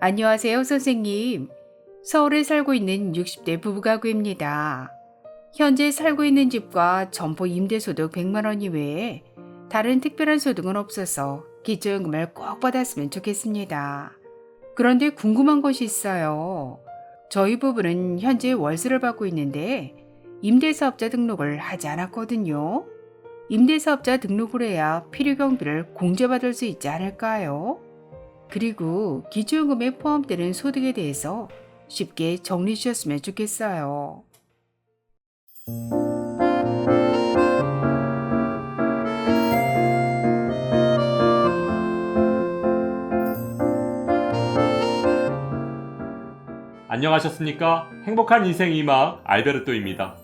안녕하세요, 선생님. 서울에 살고 있는 60대 부부가구입니다. 현재 살고 있는 집과 점포 임대소득 100만 원 이외에 다른 특별한 소득은 없어서 기초연금을 꼭 받았으면 좋겠습니다. 그런데 궁금한 것이 있어요. 저희 부부는 현재 월세를 받고 있는데 임대사업자 등록을 하지 않았거든요. 임대사업자 등록을 해야 필요경비를 공제받을 수 있지 않을까요? 그리고 기초연금에 포함되는 소득에 대해서 쉽게 정리해 주셨으면 좋겠어요. 안녕하셨습니까? 행복한 인생 이막 알베르토입니다.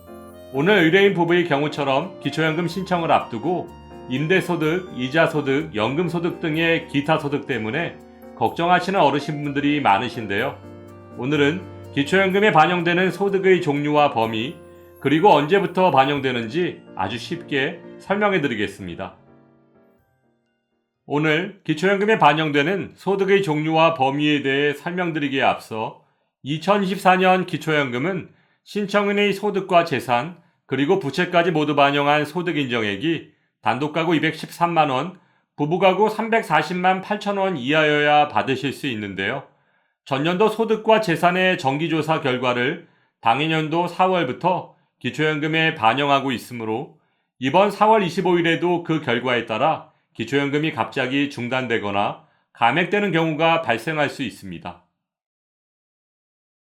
오늘 의뢰인 부부의 경우처럼 기초연금 신청을 앞두고 임대소득, 이자소득, 연금소득 등의 기타 소득 때문에 걱정하시는 어르신분들이 많으신데요. 오늘은 기초연금에 반영되는 소득의 종류와 범위, 그리고 언제부터 반영되는지 아주 쉽게 설명해 드리겠습니다. 오늘 기초연금에 반영되는 소득의 종류와 범위에 대해 설명드리기에 앞서 2024년 기초연금은 신청인의 소득과 재산, 그리고 부채까지 모두 반영한 소득인정액이 단독가구 213만원, 부부가구 340만 8천원 이하여야 받으실 수 있는데요. 전년도 소득과 재산의 정기조사 결과를 당해년도 4월부터 기초연금에 반영하고 있으므로 이번 4월 25일에도 그 결과에 따라 기초연금이 갑자기 중단되거나 감액되는 경우가 발생할 수 있습니다.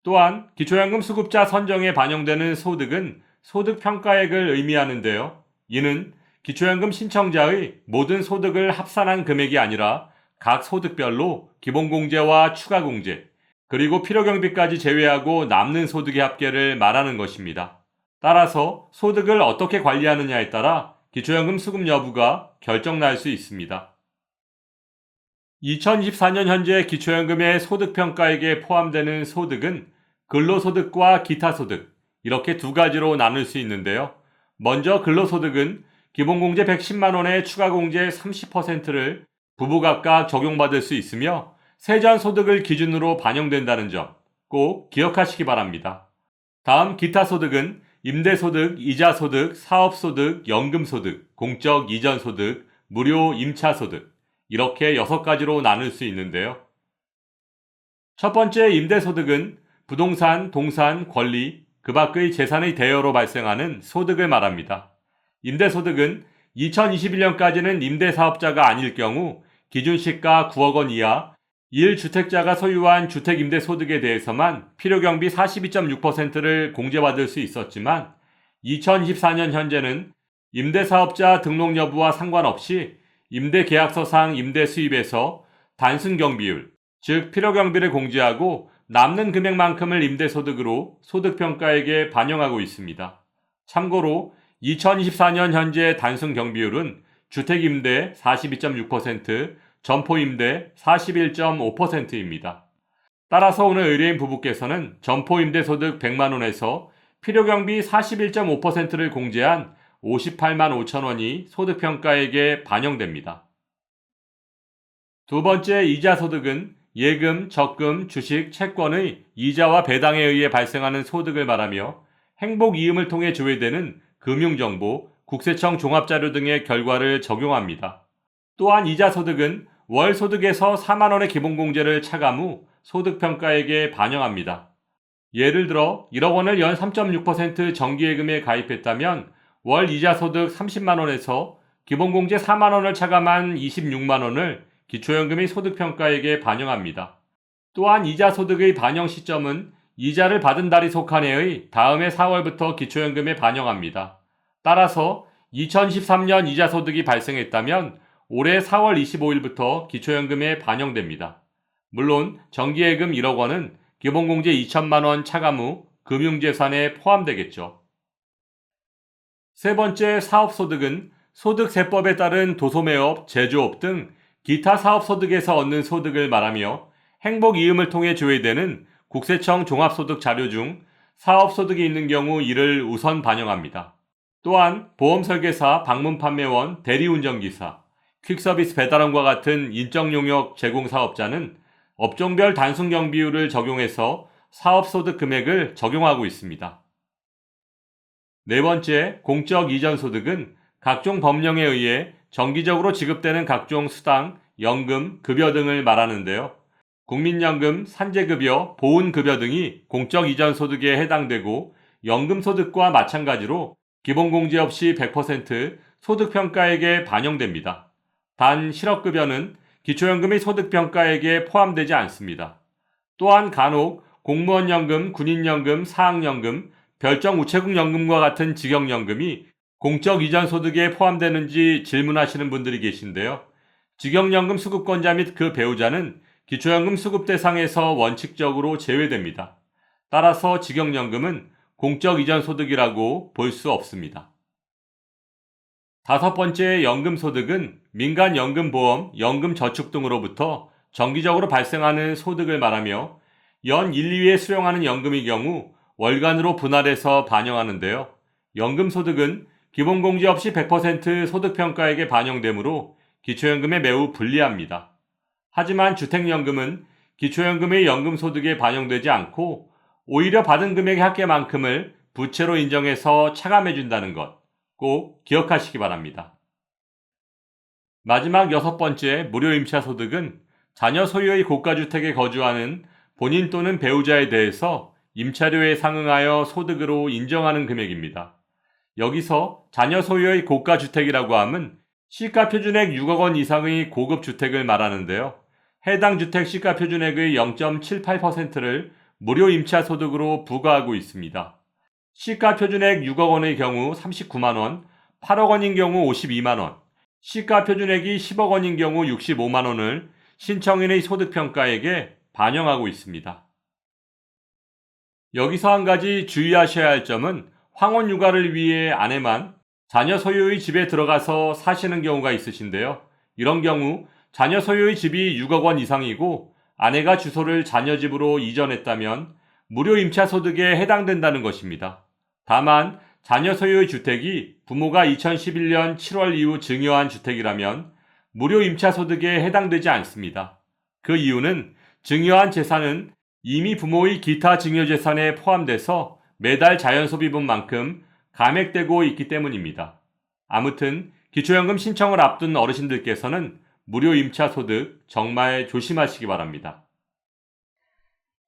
또한 기초연금 수급자 선정에 반영되는 소득은 소득평가액을 의미하는데요. 이는 기초연금 신청자의 모든 소득을 합산한 금액이 아니라 각 소득별로 기본공제와 추가공제, 그리고 필요경비까지 제외하고 남는 소득의 합계를 말하는 것입니다. 따라서 소득을 어떻게 관리하느냐에 따라 기초연금 수급 여부가 결정날 수 있습니다. 2024년 현재 기초연금의 소득평가액에 포함되는 소득은 근로소득과 기타소득, 이렇게 두 가지로 나눌 수 있는데요. 먼저 근로소득은 기본공제 110만원에 추가공제 30%를 부부 각각 적용받을 수 있으며 세전소득을 기준으로 반영된다는 점 꼭 기억하시기 바랍니다. 다음 기타소득은 임대소득, 이자소득, 사업소득, 연금소득, 공적 이전소득, 무료 임차소득, 이렇게 6가지로 나눌 수 있는데요. 첫 번째 임대소득은 부동산, 동산, 권리, 그 밖의 재산의 대여로 발생하는 소득을 말합니다. 임대소득은 2021년까지는 임대사업자가 아닐 경우 기준시가 9억 원 이하 1주택자가 소유한 주택임대소득에 대해서만 필요경비 42.6%를 공제받을 수 있었지만 2024년 현재는 임대사업자 등록 여부와 상관없이 임대계약서상 임대수입에서 단순경비율, 즉 필요경비를 공제하고 남는 금액만큼을 임대소득으로 소득평가액에 반영하고 있습니다. 참고로 2024년 현재 단순경비율은 주택임대 42.6%, 점포임대 41.5%입니다. 따라서 오늘 의뢰인 부부께서는 점포임대소득 100만원에서 필요경비 41.5%를 공제한 58만 5천원이 소득평가액에 반영됩니다. 두 번째 이자소득은 예금, 적금, 주식, 채권의 이자와 배당에 의해 발생하는 소득을 말하며 행복이음을 통해 조회되는 금융정보, 국세청 종합자료 등의 결과를 적용합니다. 또한 이자소득은 월소득에서 4만원의 기본공제를 차감 후 소득평가액에 반영합니다. 예를 들어 1억 원을 연 3.6% 정기예금에 가입했다면 월 이자소득 30만원에서 기본공제 4만원을 차감한 26만원을 기초연금의 소득평가액에 반영합니다. 또한 이자소득의 반영 시점은 이자를 받은 달이 속한 해의 다음해 4월부터 기초연금에 반영합니다. 따라서 2013년 이자소득이 발생했다면 올해 4월 25일부터 기초연금에 반영됩니다. 물론 정기예금 1억 원은 기본공제 2천만원 차감 후 금융재산에 포함되겠죠. 세 번째 사업소득은 소득세법에 따른 도소매업, 제조업 등 기타 사업소득에서 얻는 소득을 말하며 행복이음을 통해 조회되는 국세청 종합소득 자료 중 사업소득이 있는 경우 이를 우선 반영합니다. 또한 보험설계사, 방문판매원, 대리운전기사, 퀵서비스 배달원과 같은 인적용역 제공사업자는 업종별 단순경 비율을 적용해서 사업소득 금액을 적용하고 있습니다. 네 번째, 공적 이전 소득은 각종 법령에 의해 정기적으로 지급되는 각종 수당, 연금, 급여 등을 말하는데요. 국민연금, 산재급여, 보훈급여 등이 공적 이전 소득에 해당되고 연금소득과 마찬가지로 기본공제 없이 100% 소득평가액에 반영됩니다. 단 실업급여는 기초연금의 소득평가액에 포함되지 않습니다. 또한 간혹 공무원연금, 군인연금, 사학연금, 별정우체국연금과 같은 직영연금이 공적 이전 소득에 포함되는지 질문하시는 분들이 계신데요. 직영연금 수급권자 및 그 배우자는 기초연금 수급 대상에서 원칙적으로 제외됩니다. 따라서 직영연금은 공적 이전 소득이라고 볼 수 없습니다. 다섯 번째, 연금소득은 민간연금보험, 연금저축 등으로부터 정기적으로 발생하는 소득을 말하며 연 1, 2회 수령하는 연금의 경우 월간으로 분할해서 반영하는데요. 연금소득은 기본공제 없이 100% 소득평가액에 반영되므로 기초연금에 매우 불리합니다. 하지만 주택연금은 기초연금의 연금소득에 반영되지 않고 오히려 받은 금액의 합계만큼을 부채로 인정해서 차감해준다는 것 꼭 기억하시기 바랍니다. 마지막 여섯 번째, 무료임차소득은 자녀 소유의 고가주택에 거주하는 본인 또는 배우자에 대해서 임차료에 상응하여 소득으로 인정하는 금액입니다. 여기서 자녀 소유의 고가주택이라고 함은 시가표준액 6억 원 이상의 고급주택을 말하는데요. 해당 주택 시가표준액의 0.78%를 무료 임차소득으로 부과하고 있습니다. 시가표준액 6억 원의 경우 39만 원, 8억 원인 경우 52만 원, 시가표준액이 10억 원인 경우 65만 원을 신청인의 소득평가액에 반영하고 있습니다. 여기서 한 가지 주의하셔야 할 점은 황혼 육아를 위해 아내만 자녀 소유의 집에 들어가서 사시는 경우가 있으신데요. 이런 경우 자녀 소유의 집이 6억 원 이상이고 아내가 주소를 자녀 집으로 이전했다면 무료 임차소득에 해당된다는 것입니다. 다만 자녀 소유의 주택이 부모가 2011년 7월 이후 증여한 주택이라면 무료 임차소득에 해당되지 않습니다. 그 이유는 증여한 재산은 이미 부모의 기타 증여재산에 포함돼서 매달 자연소비분만큼 감액되고 있기 때문입니다. 아무튼 기초연금 신청을 앞둔 어르신들께서는 무료 임차소득 정말 조심하시기 바랍니다.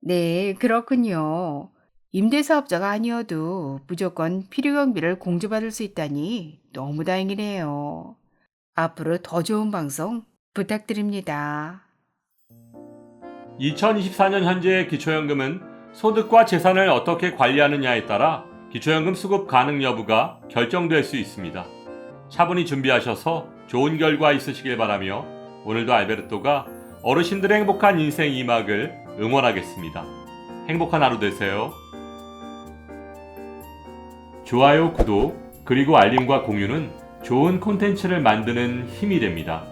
네, 그렇군요. 임대사업자가 아니어도 무조건 필요경비를 공제받을 수 있다니 너무 다행이네요. 앞으로 더 좋은 방송 부탁드립니다. 2024년 현재 기초연금은 소득과 재산을 어떻게 관리하느냐에 따라 기초연금 수급 가능 여부가 결정될 수 있습니다. 차분히 준비하셔서 좋은 결과 있으시길 바라며 오늘도 알베르토가 어르신들의 행복한 인생 2막을 응원하겠습니다. 행복한 하루 되세요. 좋아요, 구독, 그리고 알림과 공유는 좋은 콘텐츠를 만드는 힘이 됩니다.